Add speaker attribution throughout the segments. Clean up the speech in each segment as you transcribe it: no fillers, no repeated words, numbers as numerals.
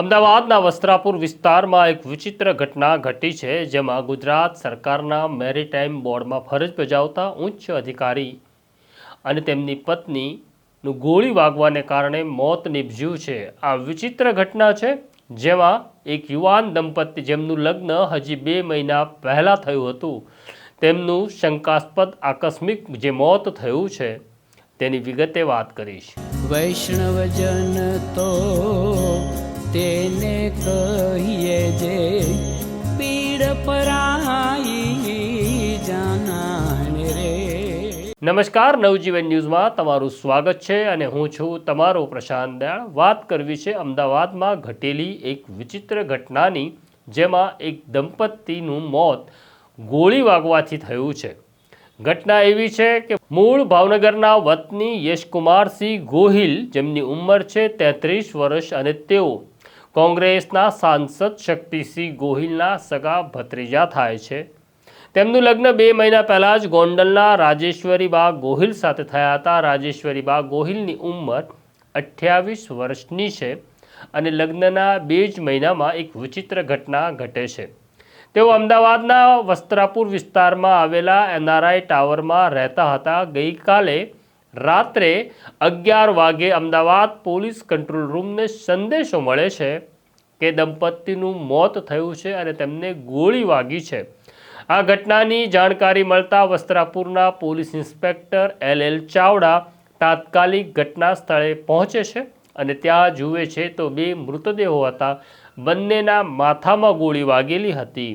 Speaker 1: અમદાવાદના વસ્ત્રાપુર વિસ્તારમાં એક વિચિત્ર ઘટના ઘટી છે, જેમાં ગુજરાત સરકારના મેરીટાઈમ બોર્ડમાં ફરજ બજાવતા ઉચ્ચ અધિકારી અને તેમની પત્નીનું ગોળી વાગવાને કારણે મોત નીપજ્યું છે. આ વિચિત્ર ઘટના છે, જેમાં એક યુવાન દંપતી જેમનું લગ્ન હજી 2 મહિના પહેલાં થયું હતું, તેમનું શંકાસ્પદ આકસ્મિક જે મોત થયું છે તેની વિગતે વાત કરીશ.
Speaker 2: વૈષ્ણવજન તો તેને કહીએ જે પીડ પરાઈ જાનાને રે.
Speaker 1: નમસ્કાર, નવજીવન ન્યૂઝમાં તમારું સ્વાગત છે અને હું છું તમારો પ્રશાંત દયાળ. વાત કરવી છે અમદાવાદમાં ઘટેલી એક વિચિત્ર ઘટનાની, જેમાં એક દંપતીનું મોત ગોળી વાગવાથી થયું છે. ઘટના એવી છે કે મૂળ ભાવનગરના વતની યશકુમારસિંહ ગોહિલ, જેમની ઉંમર છે 33 વર્ષ અને તેઓ કોંગ્રેસના સાંસદ શક્તિસિંહ ગોહિલના સગા ભત્રીજા થાય છે. તેમનું લગ્ન 2 મહિના પહેલાં જ ગોંડલના રાજેશ્વરીબા ગોહિલ સાથે થયા હતા. રાજેશ્વરીબા ગોહિલની ઉંમર 28 વર્ષની છે અને લગ્નના 2 જ મહિનામાં એક વિચિત્ર ઘટના ઘટે છે. તેઓ અમદાવાદના વસ્ત્રાપુર વિસ્તારમાં આવેલા NRI ટાવરમાં રહેતા હતા. ગઈકાલે રાત્રે 11 વાગે અમદાવાદ પોલીસ કંટ્રોલ રૂમને સંદેશો મળે છે કે દંપતીનું મોત થયું છે અને તેમને ગોળી વાગી છે. આ ઘટનાની જાણકારી મળતા વસ્ત્રાપુરના પોલીસ ઇન્સ્પેક્ટર LL ચાવડા તાત્કાલિક ઘટના સ્થળે પહોંચે છે અને ત્યાં જુએ છે તો 2 મૃતદેહો હતા. બંનેના માથામાં ગોળી વાગેલી હતી.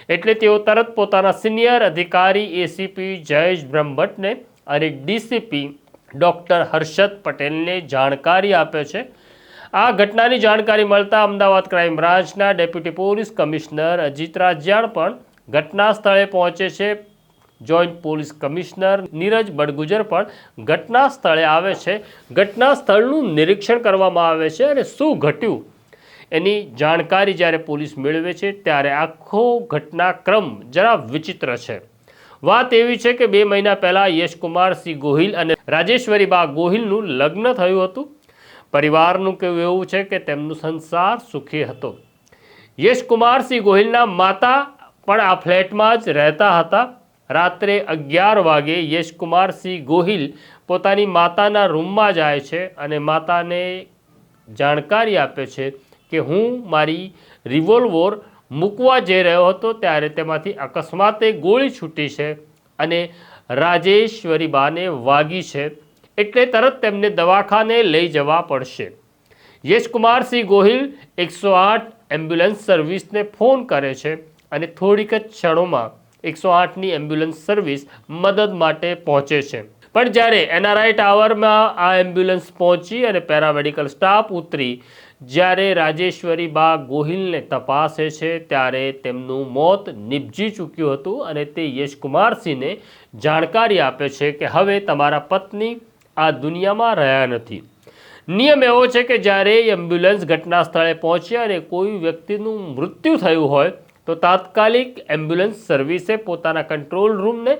Speaker 1: એટલે તેઓ તરત પોતાના સિનિયર અધિકારી ACP જયેશ બ્રહ્મભટ્ટને અને DCP ડૉક્ટર હર્ષદ પટેલને જાણકારી આપે છે. આ ઘટનાની જાણકારી મળતા અમદાવાદ ક્રાઇમ બ્રાન્ચના ડેપ્યુટી પોલીસ કમિશનર અજીત રાજીયાણ પણ ઘટના સ્થળે પહોંચે છે. Joint police commissioner Neeraj Badgujar પણ ઘટના સ્થળે આવે છે. ઘટના સ્થળનું નિરીક્ષણ કરવામાં આવે છે અને શું ઘટ્યું એની જાણકારી જ્યારે પોલીસ મેળવે છે ત્યારે આખો ઘટનાક્રમ જરા વિચિત્ર છે. વાત એવી છે કે 2 મહિના પહેલાં યશકુમારસિંહ ગોહિલ અને રાજેશ્વરીબા ગોહિલનું લગ્ન થયું હતું. પરિવારનું કહેવું એવું છે કે તેમનું સંસાર સુખી હતો. યશકુમારસિંહ ગોહિલના માતા પણ આ ફ્લેટમાં જ રહેતા હતા. રાત્રે 11 વાગે યશકુમારસિંહ ગોહિલ પોતાની માતાના રૂમમાં જાય છે અને માતાને જાણકારી આપે છે કે હું મારી રિવોલ્વર મૂકવા જઈ રહ્યો હતો ત્યારે તેમાંથી અકસ્માતે ગોળી છૂટી છે અને રાજેશ્વરીબાને વાગી છે, એટલે તરત તેમને દવાખાને લઈ જવા પડશે. યશકુમારસિંહ ગોહિલ 108 એમ્બ્યુલન્સ સર્વિસને ફોન કરે છે અને થોડીક જ ક્ષણોમાં 108ની એમ્બ્યુલન્સ સર્વિસ મદદ માટે પહોંચે છે. પણ જ્યારે NRI ટાવરમાં આ એમ્બ્યુલન્સ પહોંચી અને પેરામેડિકલ સ્ટાફ ઉતરી જ્યારે રાજેશ્વરીબા ગોહિલને તપાસે છે ત્યારે તેમનું મોત નીપજી ચૂક્યું હતું અને તે યશકુમારસિંહને જાણકારી આપે છે કે હવે તમારા પત્ની આ દુનિયામાં રહ્યા નથી. નિયમ એવો છે કે જ્યારે એમ્બ્યુલન્સ ઘટના સ્થળે પહોંચે અને કોઈ વ્યક્તિનું મૃત્યુ થયું હોય તો તાત્કાલિક એમ્બ્યુલન્સ સર્વિસે પોતાના કંટ્રોલ રૂમને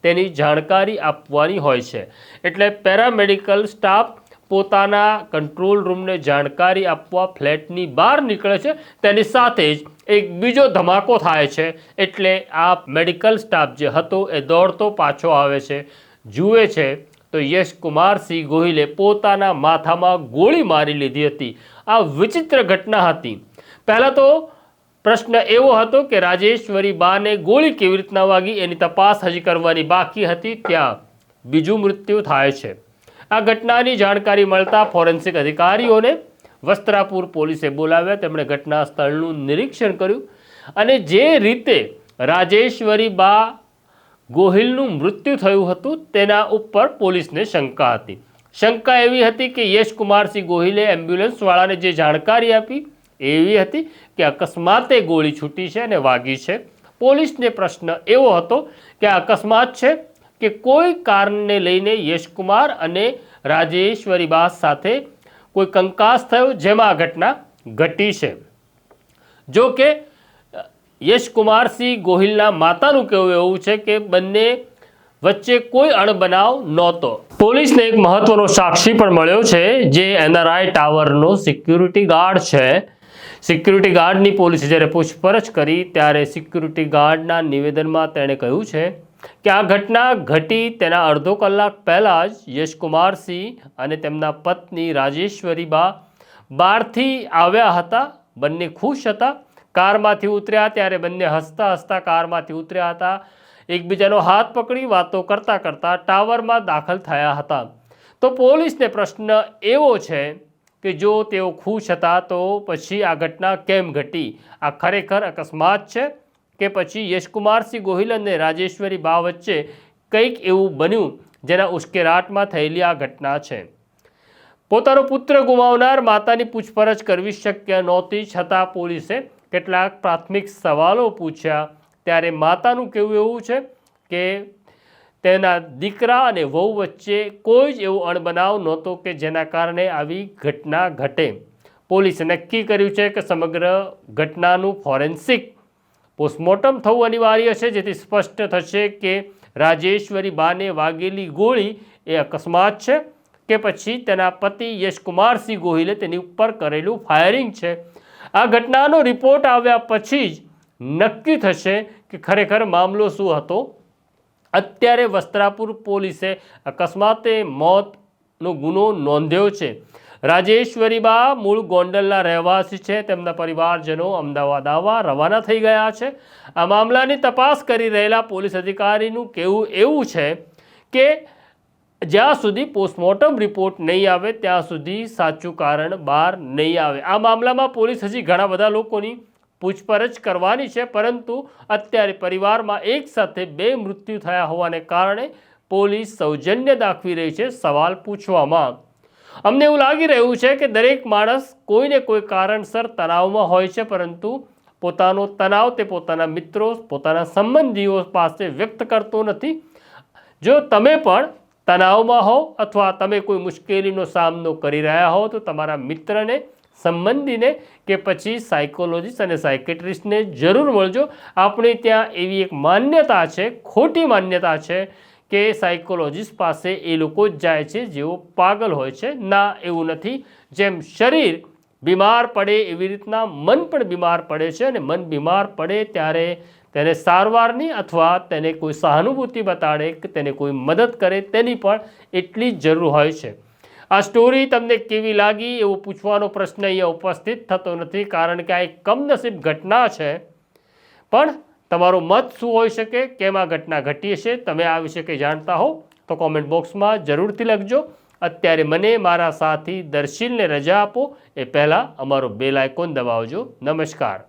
Speaker 1: તેની જાણકારી આપવાની હોય છે. એટલે પેરામેડિકલ સ્ટાફ પોતાના કંટ્રોલ રૂમને જાણકારી આપવા ફ્લેટની બહાર નીકળે છે. તેની સાથે જ એક બીજો ધમાકો થાય છે. એટલે આ મેડિકલ સ્ટાફ જે હતો એ દોડતો પાછો આવે છે. જુએ છે તો યશકુમારસિંહ ગોહિલે પોતાના માથામાં ગોળી મારી લીધી હતી. આ વિચિત્ર ઘટના હતી. પહેલાં તો પ્રશ્ન એવો હતો કે રાજેશ્વરીબાને ગોળી કેવી રીતના વાગી એની તપાસ હજી કરવાની બાકી હતી. ત્યાં બીજું મૃત્યુ થાય છે. આ ઘટનાની જાણકારી મળતા ફોરેન્સિક અધિકારીઓને વસ્ત્રાપુર પોલીસે બોલાવ્યા. તેમણે ઘટના સ્થળનું નિરીક્ષણ કર્યું અને જે રીતે રાજેશ્વરીબા ગોહિલનું મૃત્યુ થયું હતું તેના ઉપર પોલીસને શંકા હતી. શંકા એવી હતી કે યશકુમારસિંહ ગોહિલે એમ્બ્યુલન્સવાળાને જે જાણકારી આપી એવી હતી કે અકસ્માતે ગોળી છૂટી છે અને વાગી છે. પોલીસને પ્રશ્ન એવો હતો કે અકસ્માત છે કે કોઈ કારણને લઈને યશકુમાર અને રાજેશ્વરીબા સાથે કોઈ કંકાસ થયો જેમાં આ ઘટના ઘટી છે. જો કે યશકુમારસિંહ ગોહિલના માતાનું કહેવું એવું છે કે બંને વચ્ચે કોઈ અણબનાવ નહોતો. પોલીસને એક મહત્વનો સાક્ષી પણ મળ્યો છે, જે NRI ટાવરનો સિક્યુરિટી ગાર્ડ છે. સિક્યુરિટી ગાર્ડની પોલીસે જ્યારે પૂછપરછ કરી ત્યારે સિક્યુરિટી ગાર્ડના નિવેદનમાં તેણે કહ્યું છે કે આ ઘટના ઘટી તેના અડધો કલાક પહેલાં જ યશકુમારસિંહ અને તેમના પત્ની રાજેશ્વરીબા બહારથી આવ્યા હતા. બંને ખુશ હતા. કારમાંથી ઉતર્યા ત્યારે બંને હસતા હસતા કારમાંથી ઉતર્યા હતા. એકબીજાનો હાથ પકડી વાતો કરતાં કરતાં ટાવરમાં દાખલ થયા હતા. તો પોલીસને પ્રશ્ન એવો છે કે જો તેઓ ખુશ હતા તો પછી આ ઘટના કેમ ઘટી? આ ખરેખર અકસ્માત છે કે પછી યશકુમારસિંહ ગોહિલ અને રાજેશ્વરી બા વચ્ચે કંઈક એવું બન્યું જેના ઉશ્કેરાટમાં થયેલી આ ઘટના છે? પોતાનો પુત્ર ગુમાવનાર માતાની પૂછપરછ કરવી શક્ય નહોતી, છતાં પોલીસે કેટલાક પ્રાથમિક સવાલો પૂછ્યા ત્યારે માતાનું કહેવું એવું છે કે તેના દીકરા અને વહુ વચ્ચે કોઈ જ એવો અણબનાવ નહોતો કે જેના કારણે આવી ઘટના ઘટે. પોલીસે નક્કી કર્યું છે કે સમગ્ર ઘટનાનું ફોરેન્સિક પોસ્ટમોર્ટમ થવું અનિવાર્ય છે, જેથી સ્પષ્ટ થશે કે રાજેશ્વરી બાને વાગેલી ગોળી એ અકસ્માત છે કે પછી તેના પતિ યશકુમારસિંહ ગોહિલે તેની ઉપર કરેલું ફાયરિંગ છે. આ ઘટનાનો રિપોર્ટ આવ્યા પછી જ નક્કી થશે કે ખરેખર મામલો શું હતો. અત્યારે વસ્ત્રાપુર પોલીસે અકસ્માતે મોતનો ગુનો નોંધ્યો છે. રાજેશ્વરીબા મૂળ ગોંડલના રહેવાસી છે. તેમના પરિવારજનો અમદાવાદ આવવા રવાના થઈ ગયા છે. આ મામલાની તપાસ કરી રહેલા પોલીસ અધિકારીનું કહેવું એવું છે કે જ્યાં સુધી પોસ્ટમોર્ટમ રિપોર્ટ નહીં આવે ત્યાં સુધી સાચું કારણ બહાર નહીં આવે. આ મામલામાં પોલીસ હજી ઘણા બધા લોકોની પૂછપરછ કરવાની છે, પરંતુ અત્યારે પરિવારમાં એક સાથે 2 મૃત્યુ થયા હોવાને કારણે પોલીસ સૌજન્ય દાખવી રહી છે સવાલ પૂછવામાં. અમને એવું લાગી રહ્યું છે કે દરેક માણસ કોઈને કોઈ કારણસર તણાવમાં હોય છે, પરંતુ પોતાનો તણાવ તે પોતાના મિત્રો, પોતાના સંબંધીઓ પાસે વ્યક્ત કરતો નથી. જો તમે પણ તણાવમાં હો અથવા તમે કોઈ મુશ્કેલીનો સામનો કરી રહ્યા હો તો તમારા મિત્રને, સંબંધીને કે પછી સાયકોલોજીસ્ટ અને સાયકેટ્રિસ્ટને જરૂર મળજો. આપણે ત્યાં એવી એક માન્યતા છે, ખોટી માન્યતા છે કે સાયકોલોજીસ્ટ પાસે એ લોકો જ જાય છે જેઓ પાગલ હોય છે. ના, એવું નથી. જેમ શરીર બીમાર પડે એવી રીતના મન પણ બીમાર પડે છે, અને મન બીમાર પડે ત્યારે તેને સારવારની અથવા તેને કોઈ સહાનુભૂતિ બતાડે કે તેને કોઈ મદદ કરે તેની પણ એટલી જ જરૂર હોય છે. આ સ્ટોરી તમને કેવી લાગી એવો પૂછવાનો પ્રશ્ન અહીંયા ઉપસ્થિત થતો નથી, કારણ કે આ એક કમનસીબ ઘટના છે. પણ તમારો મત શું હોઈ શકે, કેમ આ ઘટના ઘટી હશે, તમે આ વિશે કંઈ જાણતા હો તો કોમેન્ટ બોક્સમાં જરૂરથી લખજો. અત્યારે મને મારા સાથી દર્શીલને રજા આપો એ પહેલાં અમારો બેલ આઇકોન દબાવજો. નમસ્કાર.